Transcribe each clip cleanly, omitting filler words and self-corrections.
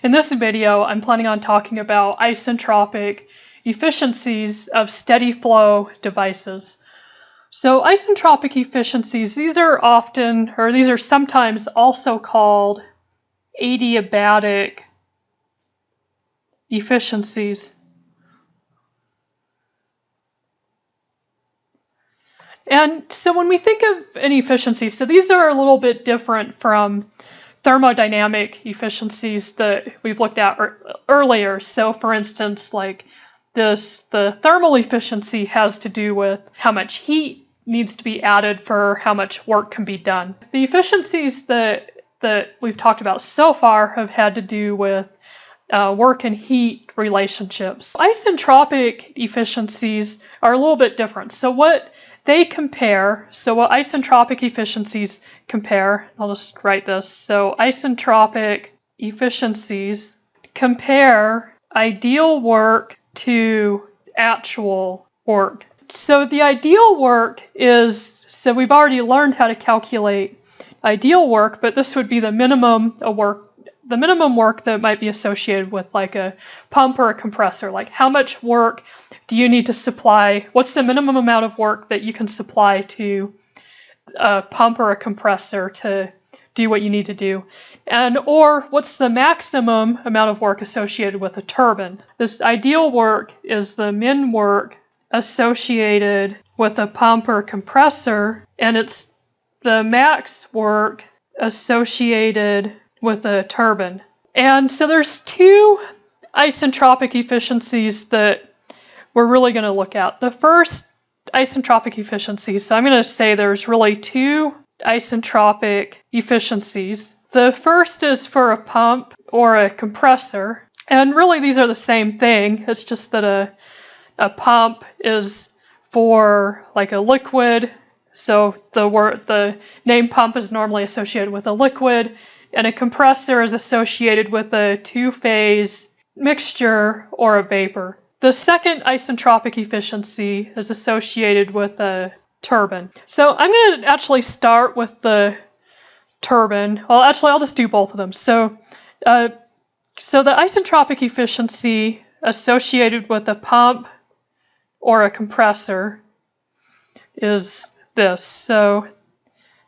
In this video, I'm planning on talking about isentropic efficiencies of steady flow devices. So isentropic efficiencies, these are sometimes also called adiabatic efficiencies. And so when we think of an efficiency, so these are a little bit different from thermodynamic efficiencies that we've looked at earlier. So for instance, like the thermal efficiency has to do with how much heat needs to be added for how much work can be done. The efficiencies that we've talked about so far have had to do with work and heat relationships. Isentropic efficiencies are a little bit different. So what isentropic efficiencies compare, I'll just write this. So isentropic efficiencies compare ideal work to actual work. So the ideal work is, so we've already learned how to calculate ideal work, but this would be the minimum work that might be associated with like a pump or a compressor. Like how much work do you need to supply? What's the minimum amount of work that you can supply to a pump or a compressor to do what you need to do? Or what's the maximum amount of work associated with a turbine? This ideal work is the min work associated with a pump or compressor, and it's the max work associated with a turbine. And so there's two isentropic efficiencies that we're really going to look at. The first isentropic efficiency, so I'm going to say there's really two isentropic efficiencies. The first is for a pump or a compressor, and really these are the same thing. It's just that a pump is for like a liquid, so the name pump is normally associated with a liquid, and a compressor is associated with a two-phase mixture or a vapor. The second isentropic efficiency is associated with a turbine. So I'm going to actually start with the turbine. Well, actually, I'll just do both of them. So the isentropic efficiency associated with a pump or a compressor is this. So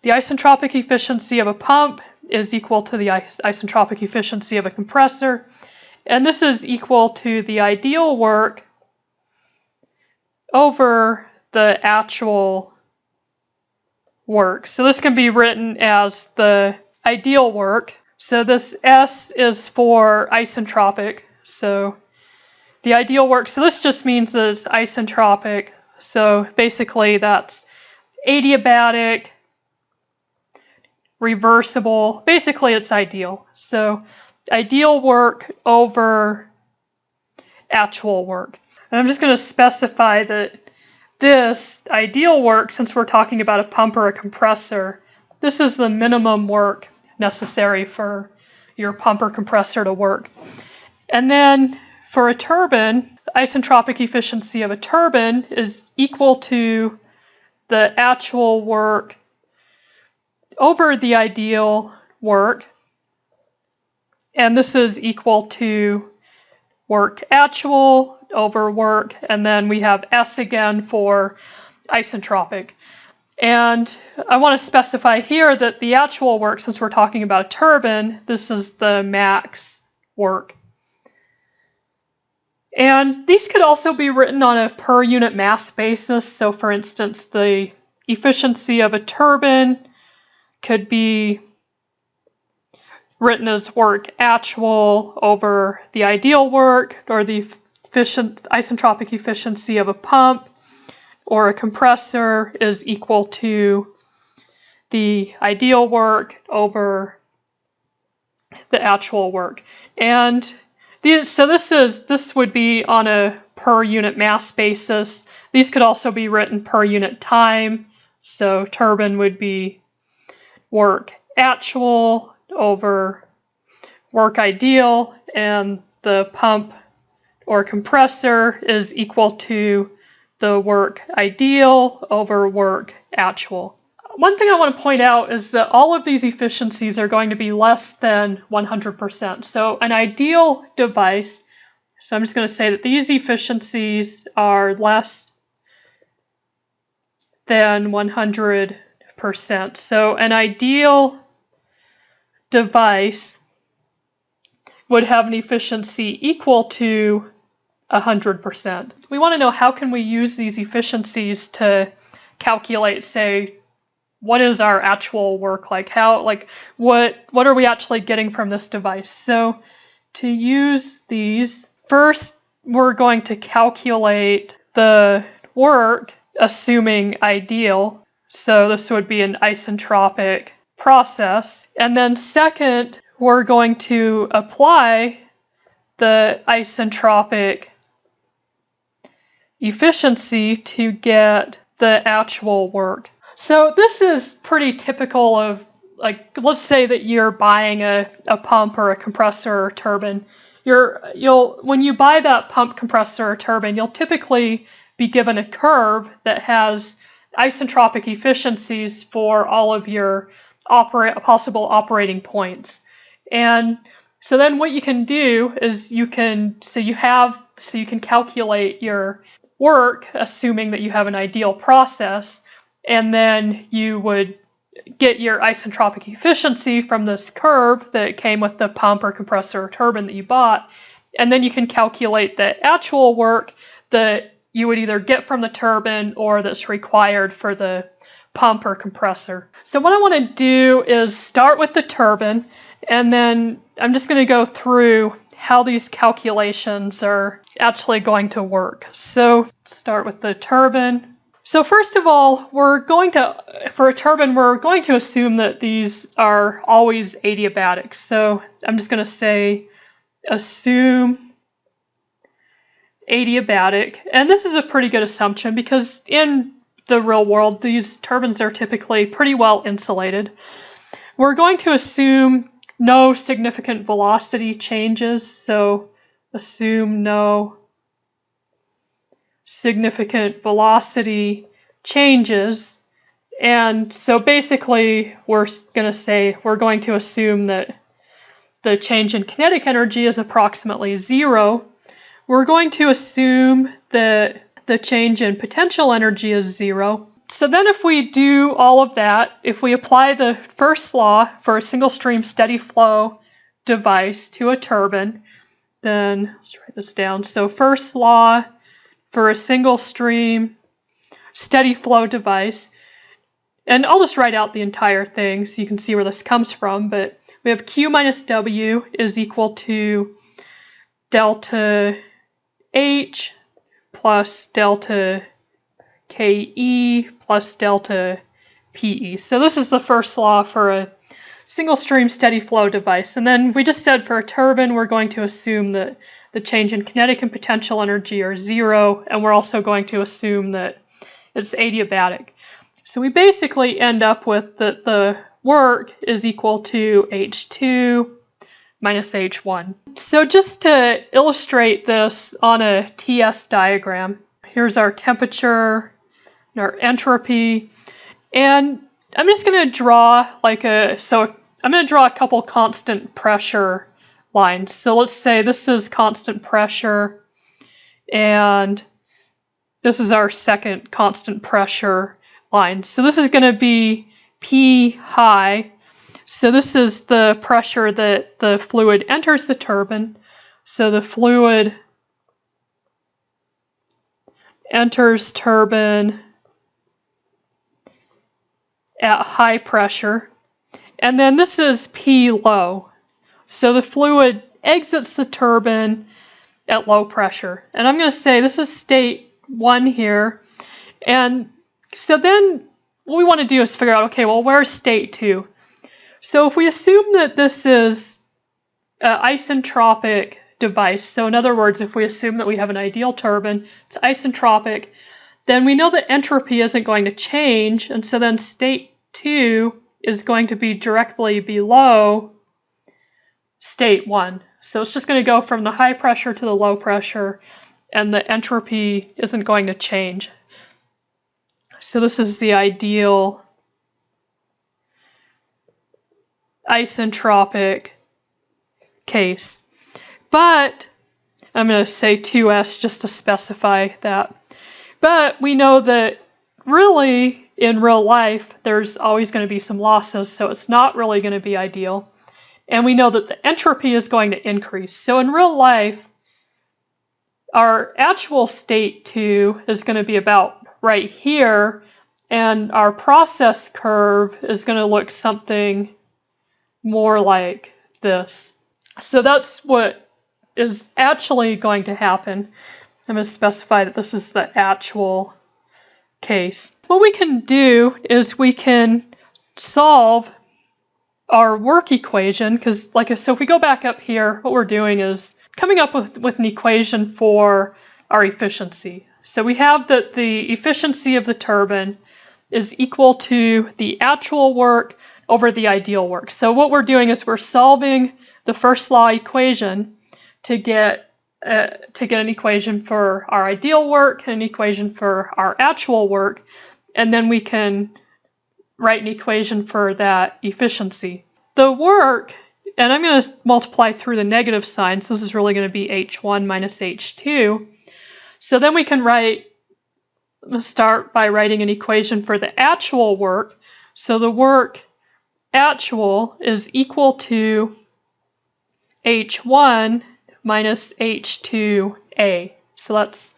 the isentropic efficiency of a pump is equal to the isentropic efficiency of a compressor. And this is equal to the ideal work over the actual work. So this can be written as the ideal work. So this S is for isentropic. So the ideal work, so this just means it's isentropic. So basically that's adiabatic, reversible. Basically it's ideal. So ideal work over actual work. And I'm just going to specify that this ideal work, since we're talking about a pump or a compressor, this is the minimum work necessary for your pump or compressor to work. And then for a turbine, the isentropic efficiency of a turbine is equal to the actual work over the ideal work. And this is equal to work actual over work, and then we have S again for isentropic. And I want to specify here that the actual work, since we're talking about a turbine, this is the max work. And these could also be written on a per unit mass basis. So for instance, the efficiency of a turbine could be written as work actual over the ideal work, or the isentropic efficiency of a pump or a compressor is equal to the ideal work over the actual work. And this would be on a per unit mass basis. These could also be written per unit time. So turbine would be work actual over work ideal, and the pump or compressor is equal to the work ideal over work actual. one thing I want to point out is that all of these efficiencies are going to be less than 100%. So an ideal device, so I'm just going to say that these efficiencies are less than 100%. So an ideal device would have an efficiency equal to 100%. We want to know how can we use these efficiencies to calculate, say, what is our actual work like? What are we actually getting from this device? So to use these, first we're going to calculate the work assuming ideal. So this would be an isentropic process. And then second, we're going to apply the isentropic efficiency to get the actual work. So this is pretty typical of, like, let's say that you're buying a pump or a compressor or turbine. When you buy that pump, compressor, or turbine, you'll typically be given a curve that has isentropic efficiencies for all of your possible operating points. And so then what you can do is you can calculate your work assuming that you have an ideal process, and then you would get your isentropic efficiency from this curve that came with the pump or compressor or turbine that you bought, and then you can calculate the actual work that you would either get from the turbine or that's required for the pump or compressor. So what I want to do is start with the turbine, and then I'm just going to go through how these calculations are actually going to work. So start with the turbine. So first of all, for a turbine, we're going to assume that these are always adiabatic. So I'm just going to say assume adiabatic. And this is a pretty good assumption because in the real world, these turbines are typically pretty well insulated. We're going to assume no significant velocity changes. So assume no significant velocity changes. And so basically we're going to assume that the change in kinetic energy is approximately 0. We're going to assume that the change in potential energy is 0. So then if we do all of that, if we apply the first law for a single stream steady flow device to a turbine, then let's write this down. So first law for a single stream steady flow device, and I'll just write out the entire thing so you can see where this comes from, but we have Q minus W is equal to delta H plus delta KE plus delta PE. So this is the first law for a single stream steady flow device. And then we just said for a turbine, we're going to assume that the change in kinetic and potential energy are 0, and we're also going to assume that it's adiabatic. So we basically end up with that the work is equal to H2 minus H1. So just to illustrate this on a TS diagram, here's our temperature and our entropy, and I'm just going to draw a couple constant pressure lines. So let's say this is constant pressure, and this is our second constant pressure line. So this is going to be P high. So this is the pressure that the fluid enters the turbine. So the fluid enters turbine at high pressure. And then this is P low. So the fluid exits the turbine at low pressure. And I'm going to say this is state 1 here. And so then what we want to do is figure out, okay, well, where's state 2? So if we assume that this is an isentropic device, so in other words, if we assume that we have an ideal turbine, it's isentropic, then we know that entropy isn't going to change, and so then state 2 is going to be directly below state 1. So it's just going to go from the high pressure to the low pressure, and the entropy isn't going to change. So this is the ideal isentropic case. But I'm going to say 2s just to specify that. But we know that really in real life there's always going to be some losses, so it's not really going to be ideal. And we know that the entropy is going to increase. So in real life, our actual state 2 is going to be about right here, and our process curve is going to look something more like this. So that's what is actually going to happen. I'm going to specify that this is the actual case. What we can do is we can solve our work equation, because like I said, if we go back up here, what we're doing is coming up with an equation for our efficiency. So we have that the efficiency of the turbine is equal to the actual work over the ideal work. So what we're doing is we're solving the first law equation to get an equation for our ideal work and an equation for our actual work, and then we can write an equation for that efficiency. The work, and I'm going to multiply through the negative sign, so this is really going to be h1 minus h2. So then we can start by writing an equation for the actual work. So the work actual is equal to h1 minus h2a. So that's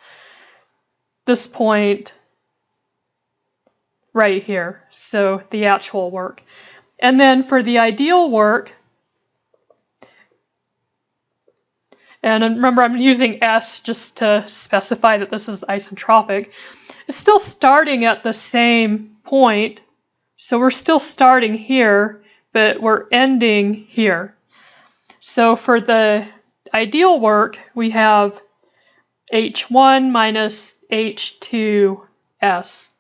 this point right here, so the actual work. And then for the ideal work, and remember I'm using S just to specify that this is isentropic, it's still starting at the same point, so we're still starting here, but we're ending here. So for the ideal work, we have h1 minus h2s.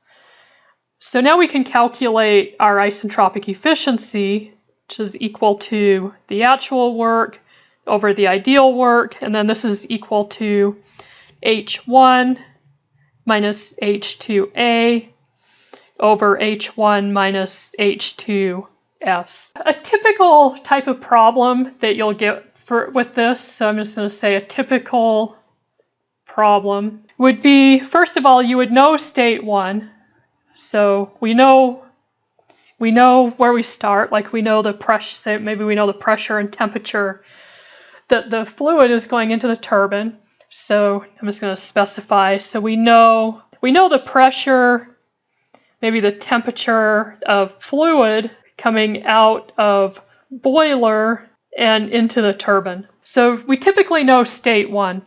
So now we can calculate our isentropic efficiency, which is equal to the actual work over the ideal work, and then this is equal to h1 minus h2a over h1 minus h2s. A typical type of problem that you'll get with this, so I'm just going to say a typical problem, would be, first of all, you would know state 1. So we know where we start, like we know the pressure, say maybe we know the pressure and temperature that the fluid is going into the turbine. So I'm just going to specify. So we know the pressure, maybe the temperature of fluid coming out of boiler and into the turbine. So we typically know state 1.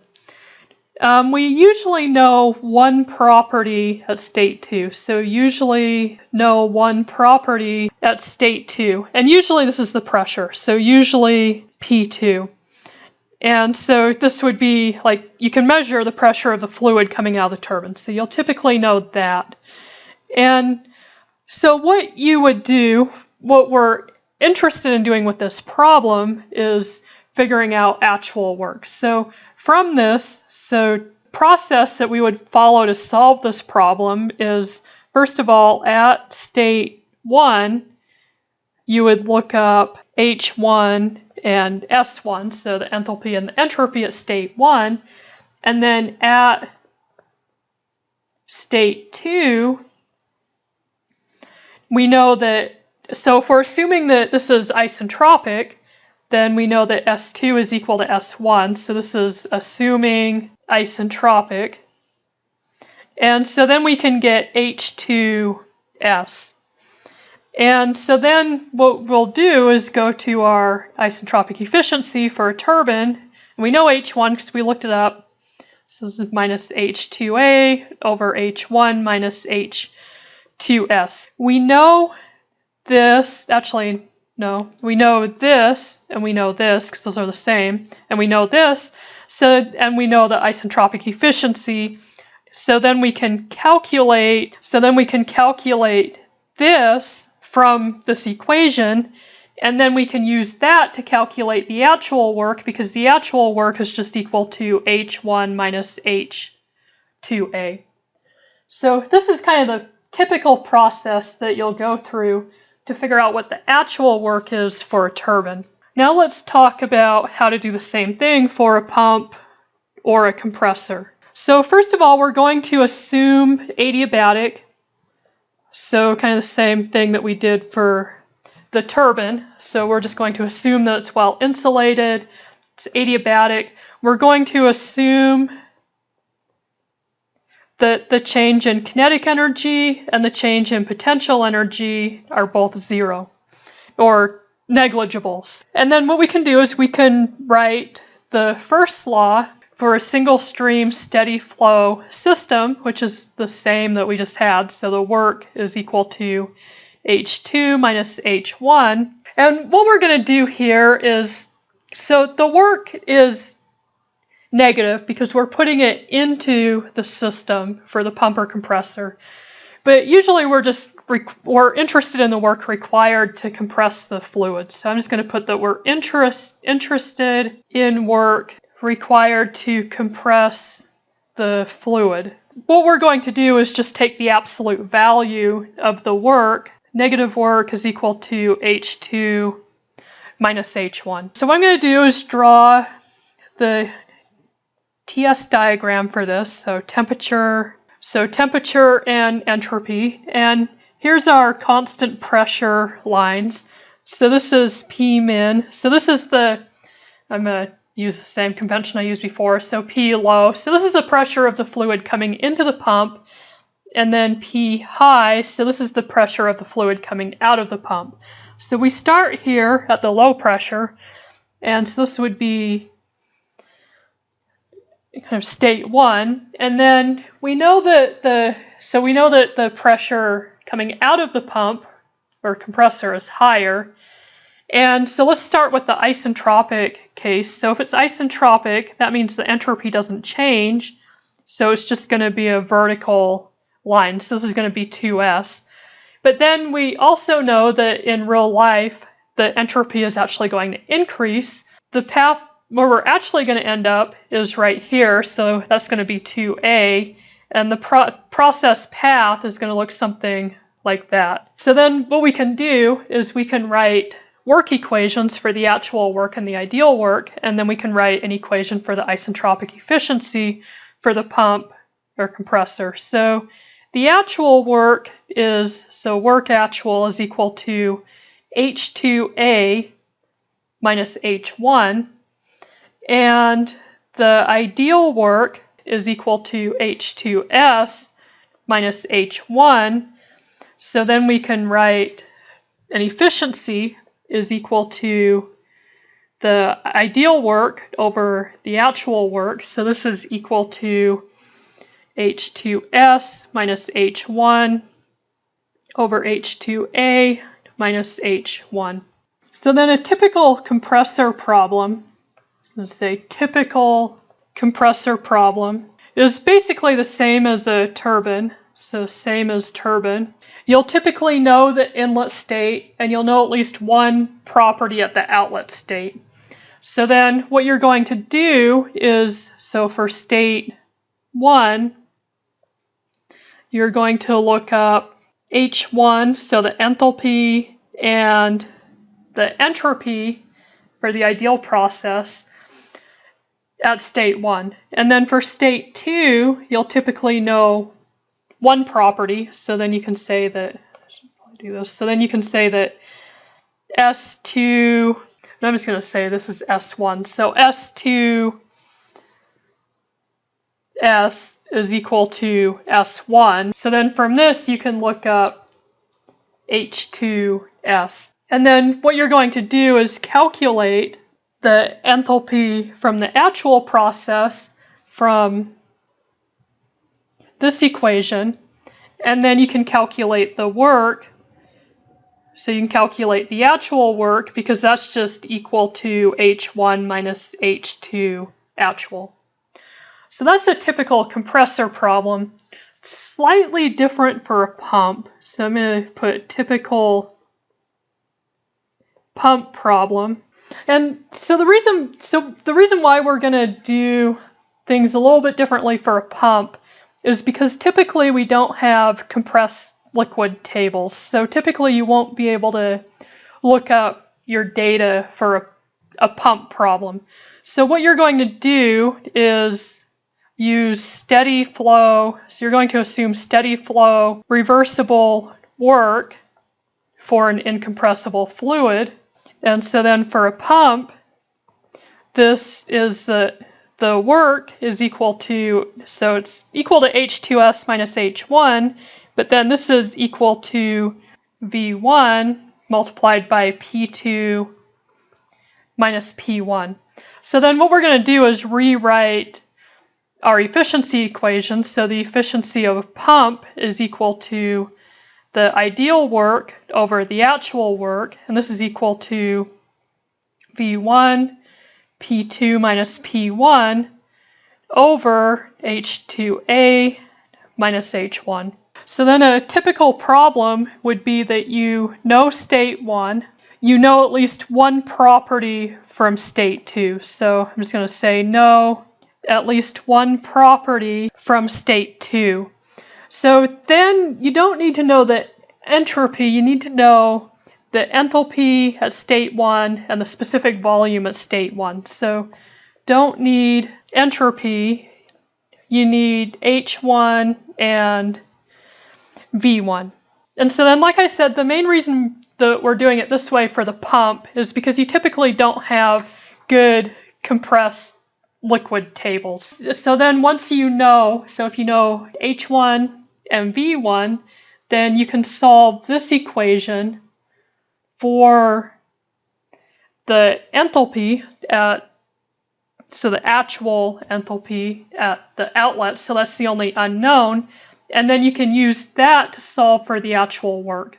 We usually know one property at state 2. So usually know one property at state 2. And usually this is the pressure. So usually P2. And so this would be like, you can measure the pressure of the fluid coming out of the turbine. So you'll typically know that. And so what you would do, what we're interested in doing with this problem is figuring out actual work. So from this, process that we would follow to solve this problem is, first of all, at state 1, you would look up H1 and S1, so the enthalpy and the entropy at state 1, and then at state 2, we know that, so if we're assuming that this is isentropic, then we know that S2 is equal to S1, so this is assuming isentropic. And so then we can get H2S. And so then what we'll do is go to our isentropic efficiency for a turbine. And we know H1 because we looked it up. So this is minus H2A over H1 minus H2S. We know this, actually, no, we know this and we know this because those are the same, and we know this, and we know the isentropic efficiency. So then we can calculate this from this equation, and then we can use that to calculate the actual work, because the actual work is just equal to H1 minus H2A. So this is kind of the typical process that you'll go through to figure out what the actual work is for a turbine. Now let's talk about how to do the same thing for a pump or a compressor. So first of all, we're going to assume adiabatic. So kind of the same thing that we did for the turbine. So we're just going to assume that it's well insulated, it's adiabatic. We're going to assume that the change in kinetic energy and the change in potential energy are both zero or negligible. And then what we can do is we can write the first law for a single stream steady flow system, which is the same that we just had. So the work is equal to H2 minus H1. And what we're going to do here is, so the work is negative because we're putting it into the system for the pump or compressor. But usually we're interested in the work required to compress the fluid. So I'm just going to put that we're interested in work required to compress the fluid. What we're going to do is just take the absolute value of the work. Negative work is equal to H2 minus H1. So what I'm going to do is draw the TS diagram for this. So temperature and entropy. And here's our constant pressure lines. So this is P min. So this is I'm going to use the same convention I used before. So P low. So this is the pressure of the fluid coming into the pump. And then P high. So this is the pressure of the fluid coming out of the pump. So we start here at the low pressure. And so this would be kind of state 1, and then we know that the pressure coming out of the pump or compressor is higher. And so let's start with the isentropic case. So if it's isentropic, that means the entropy doesn't change. So it's just going to be a vertical line. So this is going to be 2s. But then we also know that in real life, the entropy is actually going to increase. The path where we're actually going to end up is right here, so that's going to be 2a, and the process path is going to look something like that. So then what we can do is we can write work equations for the actual work and the ideal work, and then we can write an equation for the isentropic efficiency for the pump or compressor. So the actual work is, so work actual is equal to H2a minus H1, and the ideal work is equal to H2s minus H1. So then we can write an efficiency is equal to the ideal work over the actual work. So this is equal to H2s minus H1 over H2a minus H1. So then a typical compressor problem, let's say typical compressor problem, is basically the same as a turbine. So same as turbine. You'll typically know the inlet state, and you'll know at least one property at the outlet state. So then what you're going to do is, so for state 1, you're going to look up H1, so the enthalpy and the entropy for the ideal process at state 1. And then for state 2, you'll typically know one property, so then you can say that, so then you can say that S2, and I'm just going to say this is S1, so S2S is equal to S1. So then from this you can look up H2S. And then what you're going to do is calculate the enthalpy from the actual process from this equation, and then you can calculate the work. So you can calculate the actual work because that's just equal to H1 minus H2 actual. So that's a typical compressor problem. It's slightly different for a pump. So I'm going to put typical pump problem. And so the reason why we're going to do things a little bit differently for a pump is because typically we don't have compressed liquid tables. So typically you won't be able to look up your data for a pump problem. So what you're going to do is use steady flow. So you're going to assume steady flow, reversible work for an incompressible fluid. And so then for a pump, this is the work is equal to, so it's equal to H2S minus H1, but then this is equal to V1 multiplied by P2 minus P1. So then what we're going to do is rewrite our efficiency equation. So the efficiency of a pump is equal to the ideal work over the actual work, and this is equal to V1 P2 minus P1 over H2A minus H1. So then a typical problem would be that you know state 1, you know at least one property from state 2. So I'm just going to say know at least one property from state 2. So then you don't need to know the entropy, you need to know the enthalpy at state 1 and the specific volume at state 1. So don't need entropy, you need H1 and V1. And so then, like I said, the main reason that we're doing it this way for the pump is because you typically don't have good compressed liquid tables. So then once you know, so if you know H1 and V1, then you can solve this equation for the enthalpy at, so the actual enthalpy at the outlet, so that's the only unknown, and then you can use that to solve for the actual work.